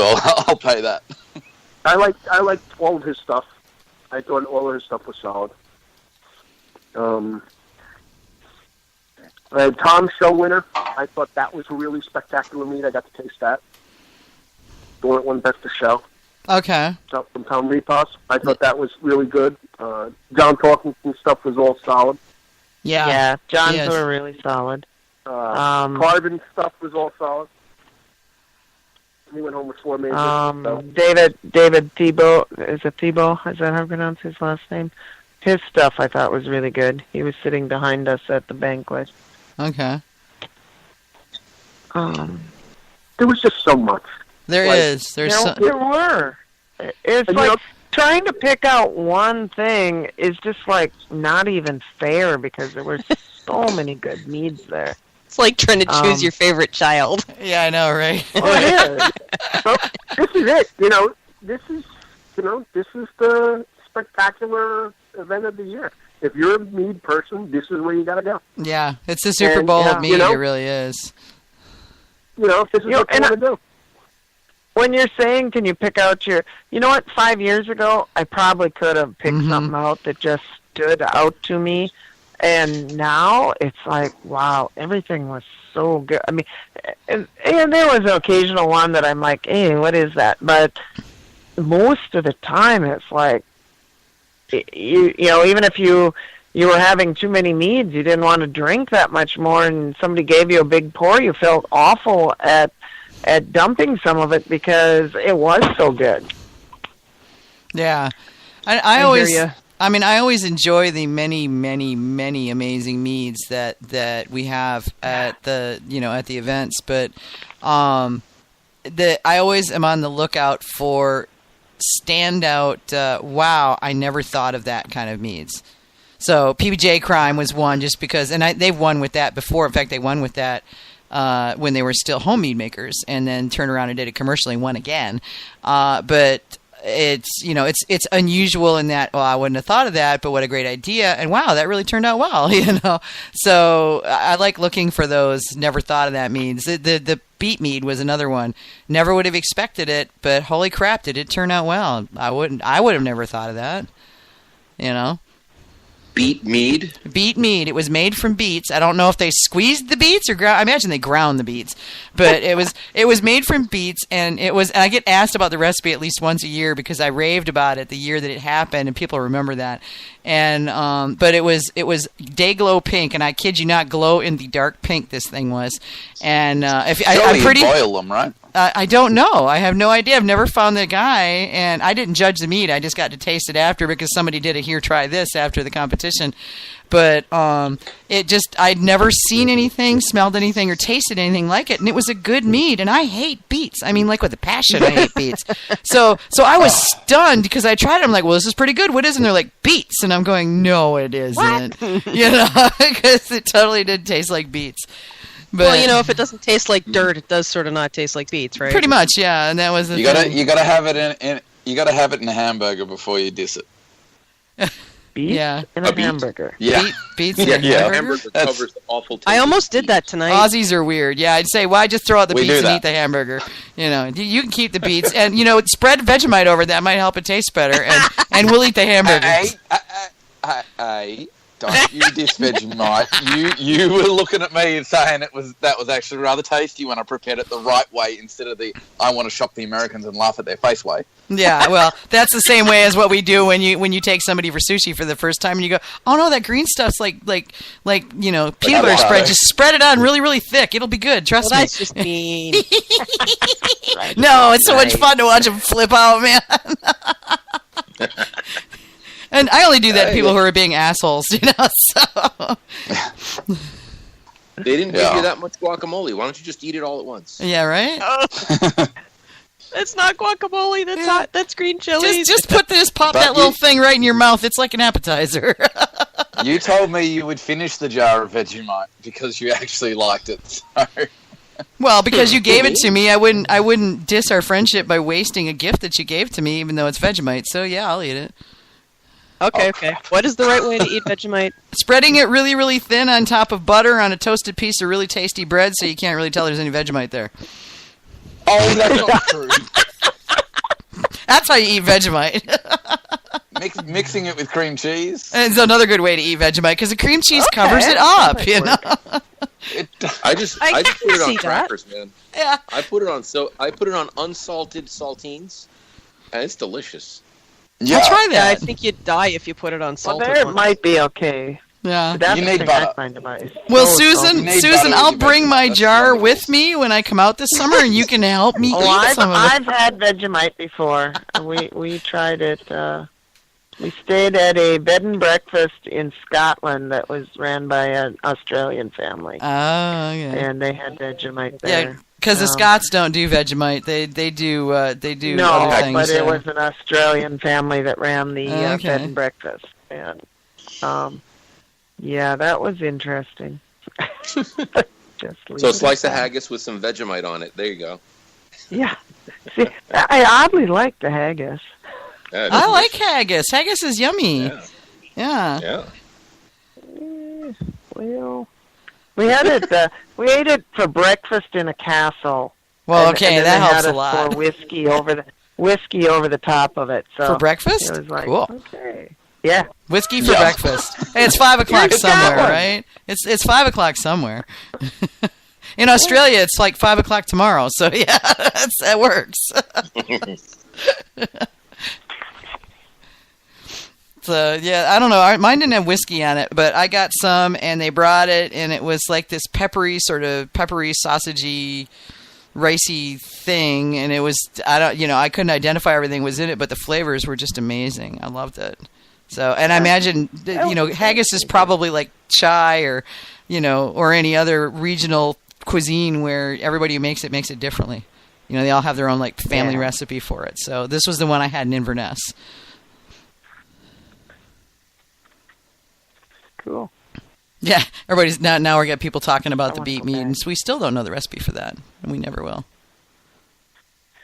I'll pay that. I liked all of his stuff. I thought all of his stuff was solid. Tom's show winner, I thought that was a really spectacular mead. I got to taste that. The one that won Best of Show. Okay. So, from Tom Repos. I thought that was really good. John Torkington's stuff was all solid. Yeah, John's were really solid. Carvin's stuff was all solid. He went home with 4 majors. So. David Thibault, is it Thibault? Is that how I pronounce his last name? His stuff I thought was really good. He was sitting behind us at the banquet. Okay. There was just so much. There were. It's like trying to pick out one thing is just like not even fair because there were so many good meads there. It's like trying to choose your favorite child. Yeah, I know, right? So, this is it. This is the spectacular event of the year. If you're a mead person, this is where you got to go. Yeah, it's the Superbowl of Mead. It really is. This is what you want to do. When you're saying, can you pick out your... You know what? 5 years ago, I probably could have picked something out that just stood out to me. And now it's like, wow, everything was so good. I mean, and there was an occasional one that I'm like, hey, what is that? But most of the time, it's like, you know, even if you were having too many meads, you didn't want to drink that much more, and somebody gave you a big pour, you felt awful at dumping some of it because it was so good. Yeah, I always enjoy the many, many, many amazing meads that we have at the events, but I always am on the lookout for standout. Wow, I never thought of that kind of meads. So PBJ Crime was one just because, and they've won with that before. In fact, they won with that when they were still home mead makers, and then turned around and did it commercially and won again. But it's unusual in that, well, I wouldn't have thought of that, but what a great idea, and wow, that really turned out well, So I like looking for those never thought of that meads. The beet mead was another one. Never would have expected it, but holy crap, did it turn out well? I would have never thought of that, Beet mead? Beet mead. It was made from beets. I don't know if they squeezed the beets or ground. I imagine they ground the beets, but it was made from beets, and I get asked about the recipe at least once a year because I raved about it the year that it happened, and people remember that. And but it was day glow pink, and I kid you not, glow in the dark pink. This thing was, and I'm pretty boil them, right? I don't know. I have no idea. I've never found the guy, and I didn't judge the mead. I just got to taste it after because somebody did a here, try this after the competition. But I'd never seen anything, smelled anything, or tasted anything like it, and it was a good mead. And I hate beets. I mean, like with a passion, I hate beets. So I was stunned because I tried it. I'm like, well, this is pretty good. What is it? And they're like, beets. And I'm going, no, it isn't. Because it totally did taste like beets. But, well, if it doesn't taste like dirt, it does sort of not taste like beets, right? Pretty much, yeah. And that was you gotta have it in a hamburger before you diss it. Beets in a hamburger. Yeah, beets in a hamburger. Hamburger covers the awful taste. I almost did that tonight. Aussies are weird. Yeah, I'd say, why just throw out the beets and eat the hamburger? You can keep the beets, and spread Vegemite over that might help it taste better, and we'll eat the hamburgers. Don't you diss Vegemite. You were looking at me and saying that was actually rather tasty when I prepared it the right way instead of the I want to shock the Americans and laugh at their face way. Yeah, well, that's the same way as what we do when you take somebody for sushi for the first time and you go, oh no, that green stuff's like peanut butter spread. Just spread it on really, really thick. It'll be good. Trust me. That's just mean. No, it's so much fun to watch them flip out, man. And I only do that to people who are being assholes, so. They didn't give you that much guacamole. Why don't you just eat it all at once? Yeah, right? That's not guacamole. That's hot. That's green chili. Just pop that little thing right in your mouth. It's like an appetizer. You told me you would finish the jar of Vegemite because you actually liked it. So. Well, because you gave it to me, I wouldn't diss our friendship by wasting a gift that you gave to me, even though it's Vegemite. So yeah, I'll eat it. Okay. What is the right way to eat Vegemite? Spreading it really, really thin on top of butter on a toasted piece of really tasty bread so you can't really tell there's any Vegemite there. Oh, that's not true. That's how you eat Vegemite. Mixing it with cream cheese. And it's another good way to eat Vegemite because the cream cheese covers it up. You know. I just put it on crackers, man. Yeah. I put it on unsalted saltines, and it's delicious. Yeah. I'll try Yeah, I that. think you'd die if you put it on Well, salted there it ones. might be okay. Yeah. But that's You the need thing butter. I find about it. Well, So Susan, You need Susan, butter I'll with bring your my Vegemite. jar That's with me when I come out this summer, and you can help me Oh, eat some of it. I've had Vegemite before. We tried it. We stayed at a bed and breakfast in Scotland that was ran by an Australian family, Oh, okay. and they had Vegemite there. Yeah, because the Scots don't do Vegemite. They do No, other things. but it was an Australian family that ran the Okay. bed and breakfast, and yeah, that was interesting. Just leave So a it slice at of that. haggis with some Vegemite on it. There you go. Yeah, see, I oddly like the haggis. Yeah, it I is like delicious. haggis. Haggis is yummy. Yeah. Yeah. Yeah. Well, we had it. We ate it for breakfast in a castle. Well, and okay, then that they helps had a us lot. pour whiskey over the top of it. So For breakfast? it was like, Cool. okay, yeah. Whiskey for Yeah. breakfast. Hey, it's 5 o'clock Here's that somewhere, one. right? It's 5 o'clock somewhere. In Australia, it's like 5 o'clock tomorrow. So yeah, that works. So yeah, I don't know. Mine didn't have whiskey on it, but I got some, and they brought it, and it was like this peppery, sausagey, ricey thing, and it was I couldn't identify everything was in it, but the flavors were just amazing. I loved it. So, and I imagine haggis is probably like chai or or any other regional cuisine where everybody who makes it differently. They all have their own like family recipe for it. So this was the one I had in Inverness. Cool. Yeah, everybody's now we're getting people talking about I the want beet some mead, back. and so we still don't know the recipe for that, and we never will.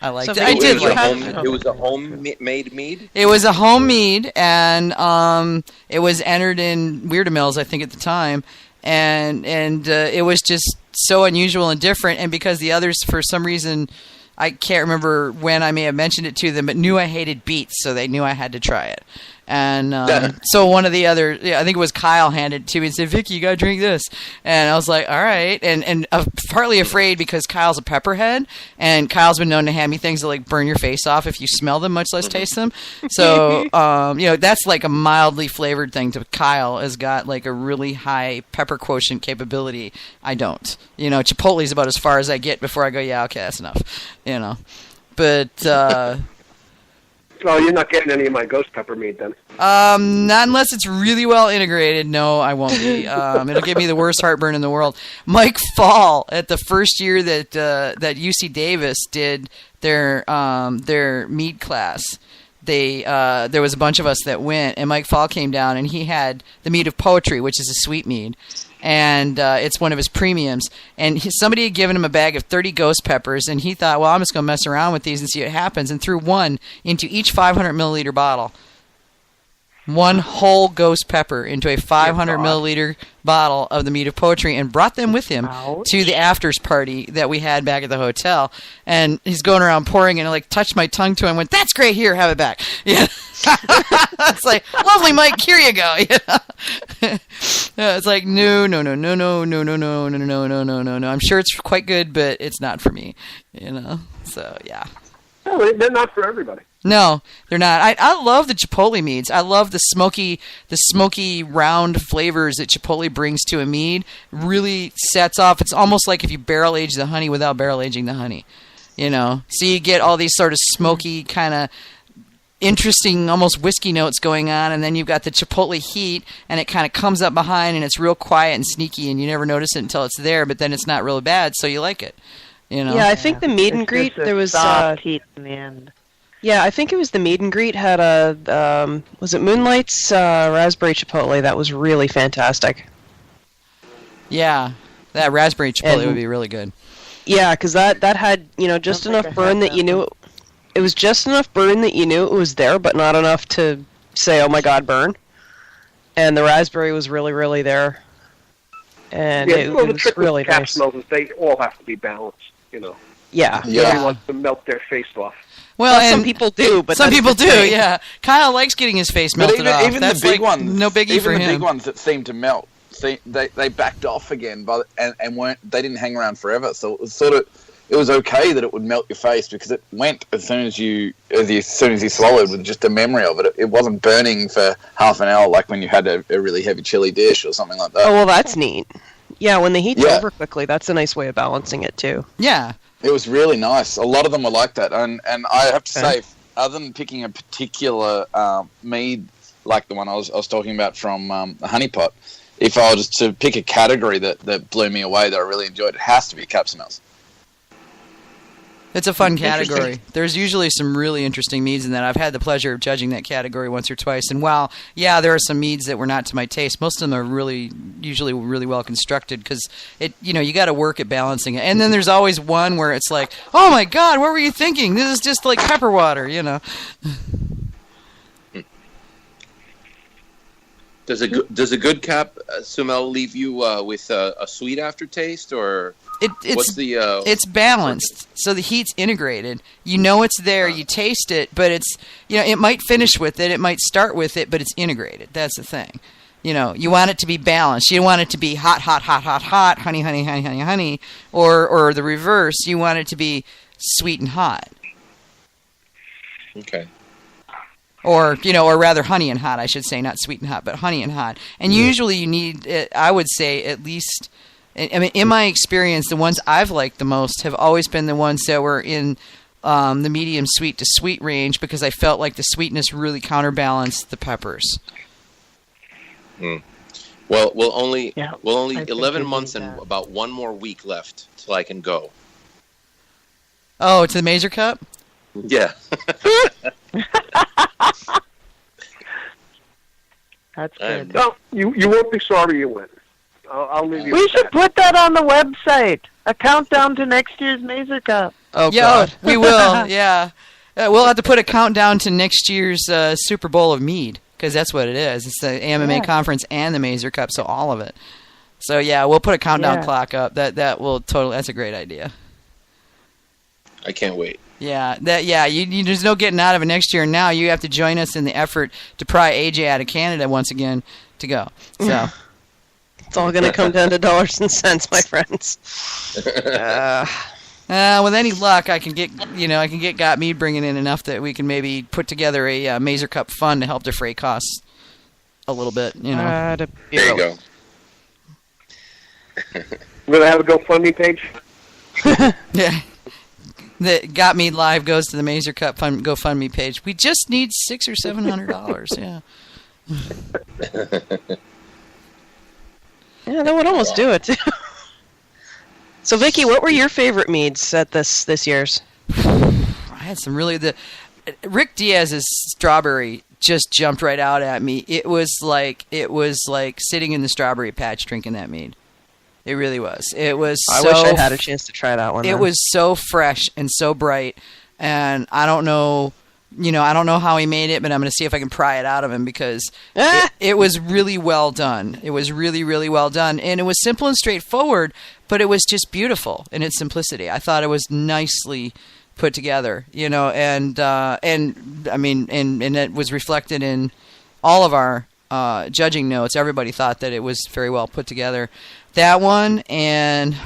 I liked So it. I Vicky, did you like have- it. It was a homemade mead. It was a home mead, and it was entered in Weird Mills, I think, at the time, and it was just so unusual and different. And because the others, for some reason, I can't remember when I may have mentioned it to them, but knew I hated beets, so they knew I had to try it. And so one of the other, I think it was Kyle, handed it to me and said, "Vicky, you gotta drink this." And I was like, "All right." And partly afraid because Kyle's a pepperhead, and Kyle's been known to hand me things that like burn your face off if you smell them, much less taste them. So that's like a mildly flavored thing to Kyle has got like a really high pepper quotient capability. I don't. Chipotle's about as far as I get before I go, yeah, okay, that's enough. But Oh, you're not getting any of my ghost pepper mead then. not unless it's really well integrated. No, I won't be. It'll give me the worst heartburn in the world. Mike Fall, at the first year that UC Davis did their mead class, there was a bunch of us that went, and Mike Fall came down, and he had the mead of poetry, which is a sweet mead. And it's one of his premiums. And somebody had given him a bag of 30 ghost peppers, and he thought, well, I'm just going to mess around with these and see what happens, and threw one into each 500 milliliter bottle. One whole ghost pepper into a 500 milliliter bottle of the mead of poetry, and brought them with him to the afters party that we had back at the hotel. And he's going around pouring, and I like touched my tongue to him and went, "That's great, here, have it back." Yeah. It's like, "Lovely, Mike, here you go." It's like, no. I'm sure it's quite good, but it's not for me. So yeah. No, they're not for everybody. No, they're not. I love the Chipotle meads. I love the smoky round flavors that Chipotle brings to a mead. Really sets off. It's almost like if you barrel age the honey without barrel aging the honey. So you get all these sort of smoky kind of interesting, almost whiskey notes going on, and then you've got the Chipotle heat, and it kind of comes up behind, and it's real quiet and sneaky, and you never notice it until it's there. But then it's not really bad, so you like it. Yeah, I think the meet and It's greet, just a there was soft heat in the end. Yeah, I think it was the meet and greet had a was it Moonlight's raspberry chipotle that was really fantastic. Yeah, that raspberry chipotle And- would be really good. Yeah, because that had just think enough I burn had that you that knew it was just enough burn that you knew it was there, but not enough to say, "Oh my God, burn." And the raspberry was really, really there, and Yeah, it well, the was trick really with cap nice. smells is they all have to be balanced. Yeah, Nobody wants to melt their face off. Well, and some people do, but some people do. Yeah, Kyle likes getting his face melted off. Even That's the big like ones, no biggie for him. Even the big ones that seemed to melt, they backed off again, and weren't. They didn't hang around forever. So it was it was okay that it would melt your face because it went as soon as you swallowed with just a memory of it. It wasn't burning for half an hour like when you had a really heavy chili dish or something like that. Oh, well, that's neat. Yeah, when the heat's over quickly, that's a nice way of balancing it too. Yeah. It was really nice. A lot of them were like that. And I have to say, other than picking a particular mead like the one I was talking about from the Honey Pot, if I was to pick a category that blew me away that I really enjoyed, it has to be Capsumels. It's a fun category. There's usually some really interesting meads in that. I've had the pleasure of judging that category once or twice. And while, there are some meads that were not to my taste, most of them are usually really well constructed because you got to work at balancing it. And then there's always one where it's like, oh my God, what were you thinking? This is just like pepper water, Does a good cap Sumel leave you with a sweet aftertaste, or it's balanced, so the heat's integrated. It's there, you taste it, but it's it might finish with it, it might start with it, but it's integrated. That's the thing. You want it to be balanced. You don't want it to be hot, hot, hot, hot, hot, honey, honey, honey, honey, honey, or the reverse. You want it to be sweet and hot. Okay. Or rather honey and hot, I should say, not sweet and hot, but honey and hot. And usually you need, I would say, at least, in my experience, the ones I've liked the most have always been the ones that were in the medium sweet to sweet range because I felt like the sweetness really counterbalanced the peppers. Mm. Well, we'll only 11 months and about one more week left till I can go. Oh, to the Mazer Cup? Yeah. That's good. No, you won't be sorry you went. I'll leave you. We should put that on the website. A countdown to next year's Mazer Cup. Oh, God. We will. Yeah, we'll have to put a countdown to next year's Super Bowl of Mead because that's what it is. It's the AMMA Conference and the Mazer Cup, so all of it. So we'll put a countdown clock up. That will totally. That's a great idea. I can't wait. Yeah, there's no getting out of it next year. Now you have to join us in the effort to pry AJ out of Canada once again to go. So it's all going to come down to dollars and cents, my friends. With any luck, I can get Got Mead bringing in enough that we can maybe put together a Mazer Cup fund to help defray costs a little bit. There you go. We're gonna have a GoFundMe page. Yeah. The Got Mead Live goes to the Mazer Cup GoFundMe page. We just need $600 or $700. Yeah. Yeah, that would almost do it. So, Vicky, what were your favorite meads at this year's? I had some really Rick Diaz's strawberry just jumped right out at me. It was like sitting in the strawberry patch drinking that mead. It really was. I wish I had a chance to try that one. It was so fresh and so bright, and I don't know how he made it, but I'm going to see if I can pry it out of him because it was really well done. It was really, really well done, and it was simple and straightforward, but it was just beautiful in its simplicity. I thought it was nicely put together, and it was reflected in all of our judging notes. Everybody thought that it was very well put together. That one, and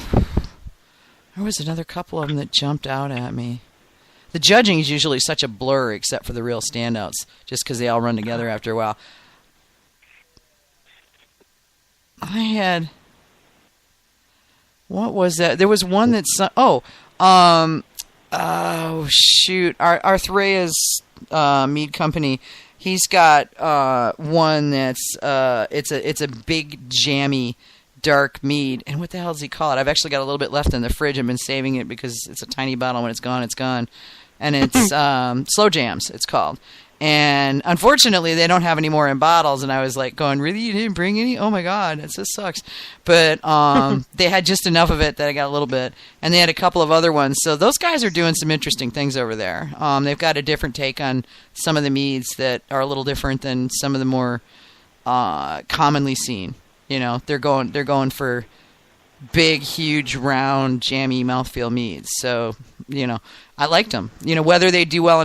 there was another couple of them that jumped out at me. The judging is usually such a blur except for the real standouts, just because they all run together after a while. What was that? There was one that's... shoot. Arthrea's mead company... He's got one that's it's a big jammy dark mead, and what the hell does he call it? I've actually got a little bit left in the fridge. I've been saving it because it's a tiny bottle. When it's gone, and it's Slow Jams. It's called, and unfortunately they don't have any more in bottles. And I was like going, really, you didn't bring any? Oh my God, that just sucks. But they had just enough of it that I got a little bit, and they had a couple of other ones. So those guys are doing some interesting things over there. They've got a different take on some of the meads that are a little different than some of the more commonly seen. They're going for big, huge, round, jammy mouthfeel meads. So you know, I liked them. You know, whether they do well